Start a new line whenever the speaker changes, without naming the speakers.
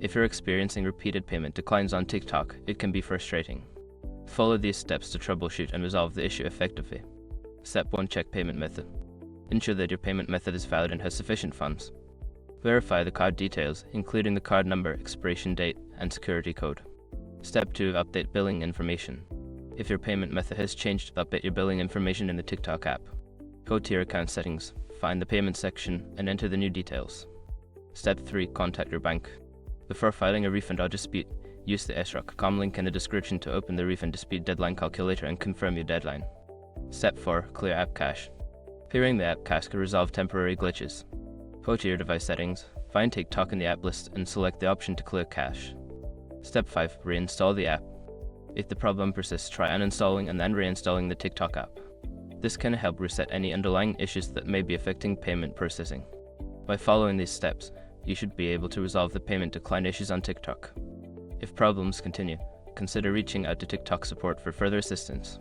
If you're experiencing repeated payment declines on TikTok, it can be frustrating. Follow these steps to troubleshoot and resolve the issue effectively. Step 1. Check payment method. Ensure that your payment method is valid and has sufficient funds. Verify the card details, including the card number, expiration date, and security code. Step 2. Update billing information. If your payment method has changed, update your billing information in the TikTok app. Go to your account settings, find the payment section, and enter the new details. Step 3. Contact your bank. Before filing a refund or dispute, use the SROC.com link in the description to open the refund dispute deadline calculator and confirm your deadline. Step 4. Clear app cache. Clearing the app cache can resolve temporary glitches. Go to your device settings, find TikTok in the app list, and select the option to clear cache. Step 5. Reinstall the app. If the problem persists, try uninstalling and then reinstalling the TikTok app. This can help reset any underlying issues that may be affecting payment processing. By following these steps, you should be able to resolve the payment decline issues on TikTok. If problems continue, consider reaching out to TikTok support for further assistance.